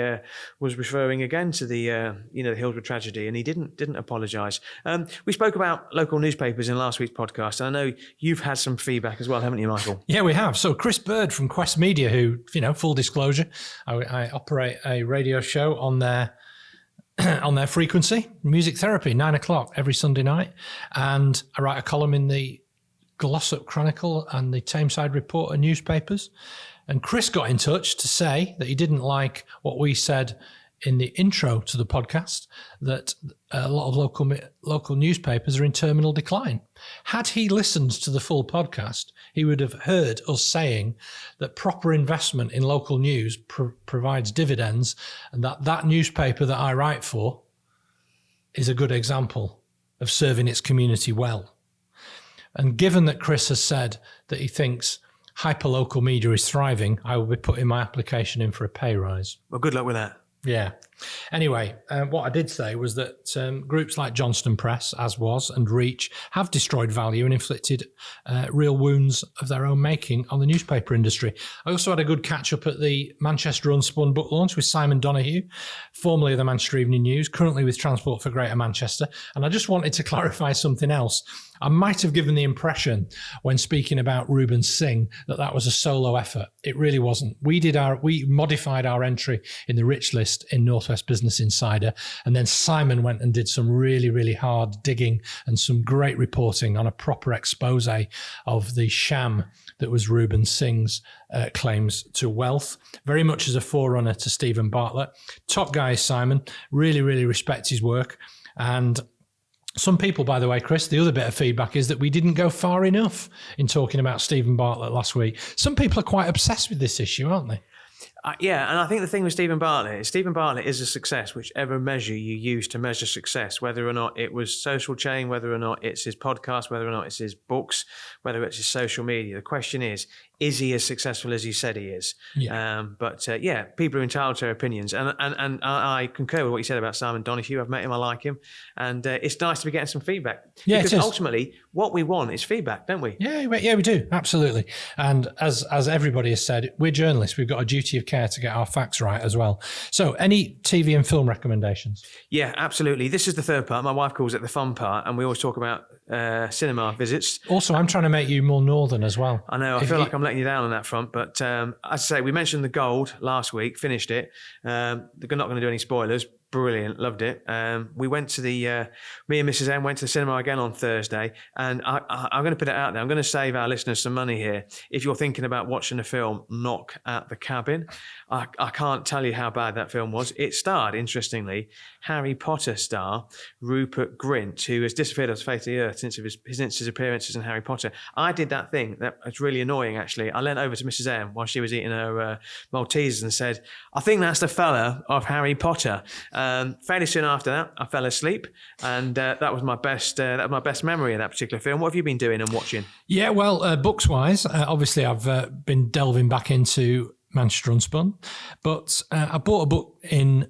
was referring again to the the Hillsborough tragedy, and he didn't apologise. We spoke about local newspapers in last week's podcast, and I know you've had some feedback as well, haven't you, Michael? Yeah, we have. So Chris Bird from Quest Media, who, full disclosure, I operate a radio show on their frequency, Music Therapy, 9:00 every Sunday night. And I write a column in the Glossop Chronicle and the Tameside Reporter newspapers. And Chris got in touch to say that he didn't like what we said in the intro to the podcast, that a lot of local newspapers are in terminal decline. Had he listened to the full podcast, he would have heard us saying that proper investment in local news provides dividends, and that newspaper that I write for is a good example of serving its community well. And given that Chris has said that he thinks hyperlocal media is thriving, I will be putting my application in for a pay rise. Well, good luck with that. Yeah. Anyway, what I did say was that groups like Johnston Press, and Reach have destroyed value and inflicted real wounds of their own making on the newspaper industry. I also had a good catch up at the Manchester Unspun book launch with Simon Donoghue, formerly of the Manchester Evening News, currently with Transport for Greater Manchester. And I just wanted to clarify something else. I might have given the impression when speaking about Reuben Singh that was a solo effort. It really wasn't. We modified our entry in the Rich list in Northwest Business Insider, and then Simon went and did some really, really hard digging and some great reporting on a proper expose of the sham that was Reuben Singh's claims to wealth, very much as a forerunner to Stephen Bartlett. Top guy, Simon. Really, really respect his work. And some people, by the way, Chris, the other bit of feedback is that we didn't go far enough in talking about Stephen Bartlett last week. Some people are quite obsessed with this issue, aren't they? Yeah, and I think the thing with Stephen Bartlett is a success, whichever measure you use to measure success, whether or not it was Social Chain, whether or not it's his podcast, whether or not it's his books, whether it's his social media. The question is he as successful as he said he is? Yeah. But people are entitled to their opinions. And I concur with what you said about Simon Donoghue. I've met him, I like him. And it's nice to be getting some feedback. Yeah, because ultimately, what we want is feedback, don't we? Yeah, we do. Absolutely. And as everybody has said, we're journalists. We've got a duty of care to get our facts right as well. So any TV and film recommendations? Yeah, absolutely. This is the third part. My wife calls it the fun part. And we always talk about cinema visits. Also, I'm trying to make you more northern as well. I know. I feel like I'm letting you down on that front. But as I say, we mentioned The Gold last week, finished it. They're not going to do any spoilers. Brilliant, loved it. We went to me and Mrs. M went to the cinema again on Thursday, and I'm going to put it out there. I'm going to save our listeners some money here. If you're thinking about watching a film, Knock at the Cabin. I can't tell you how bad that film was. It starred, interestingly, Harry Potter star Rupert Grint, who has disappeared off the face of the earth since his appearances in Harry Potter. I did that thing that was really annoying, actually. I leant over to Mrs. M while she was eating her Maltesers and said, "I think that's the fella of Harry Potter." Fairly soon after that, I fell asleep, and that was my best memory of that particular film. What have you been doing and watching? Yeah, well, books-wise, obviously I've been delving back into Manchester Unspun, but I bought a book in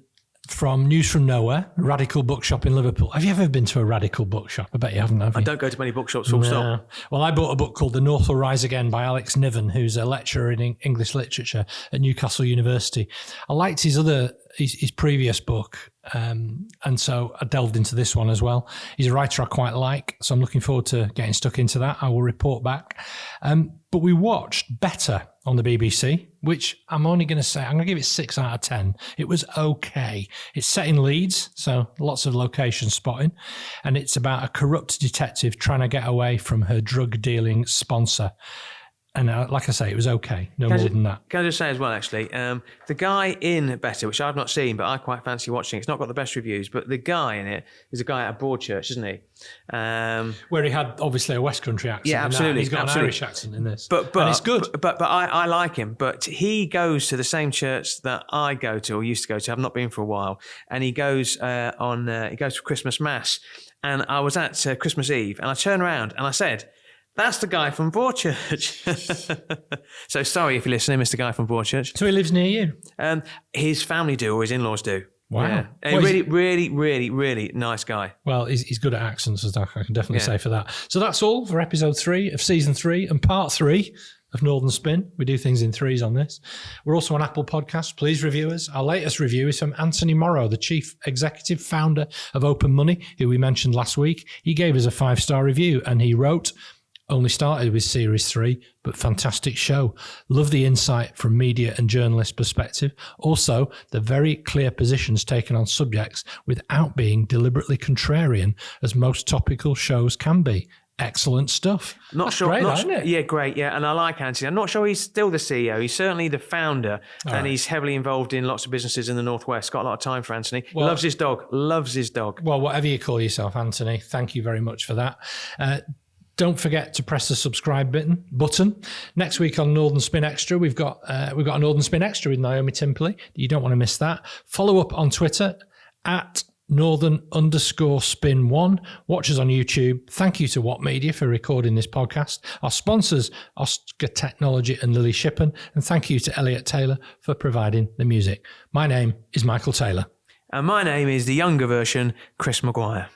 from News from Nowhere, a radical bookshop in Liverpool. Have you ever been to a radical bookshop? I bet you haven't, have you? I don't go to many bookshops, full stop. Well, I bought a book called The North Will Rise Again by Alex Niven, who's a lecturer in English literature at Newcastle University. I liked his previous book, and so I delved into this one as well. He's a writer I quite like, so I'm looking forward to getting stuck into that. I will report back. But we watched Better on the BBC, which I'm only going to say, I'm going to give it 6 out of 10. It was okay. It's set in Leeds, so lots of location spotting, and it's about a corrupt detective trying to get away from her drug dealing sponsor. And like I say, it was okay. No more than that. Can I just say as well, actually, the guy in Better, which I've not seen, but I quite fancy watching. It's not got the best reviews, but the guy in it is a guy at Broadchurch, isn't he? Where he had obviously a West Country accent. Yeah, absolutely. He's got an Irish accent in this, but and it's good. But I like him. But he goes to the same church that I go to or used to go to. I've not been for a while, and he goes he goes for Christmas Mass. And I was at Christmas Eve, and I turned around and I said, "That's the guy from Broadchurch." So sorry if you're listening, Mr. Guy from Broadchurch. So he lives near you? His family do, or his in-laws do. Wow. Yeah. Well, really nice guy. Well, he's good at accents, as I can definitely say for that. So that's all for episode 3 of season 3 and part 3 of Northern Spin. We do things in threes on this. We're also on Apple Podcasts. Please review us. Our latest review is from Anthony Morrow, the chief executive founder of Open Money, who we mentioned last week. He gave us a 5-star review and he wrote, "Only started with series 3, but fantastic show. Love the insight from media and journalist perspective. Also, the very clear positions taken on subjects without being deliberately contrarian, as most topical shows can be. Excellent stuff." Not sure. Great, isn't it? Yeah, great. Yeah, and I like Anthony. I'm not sure he's still the CEO. He's certainly the founder, and he's heavily involved in lots of businesses in the Northwest. Got a lot of time for Anthony. Well, loves his dog. Loves his dog. Well, whatever you call yourself, Anthony, thank you very much for that. Don't forget to press the subscribe button. Next week on Northern Spin Extra, we've got a Northern Spin Extra with Naomi Timperley. You don't want to miss that. Follow up on Twitter at Northern_Spin1. Watch us on YouTube. Thank you to What Media for recording this podcast. Our sponsors, Oscar Technology and Lily Shippen. And thank you to Elliot Taylor for providing the music. My name is Michael Taylor. And my name is the younger version, Chris Maguire.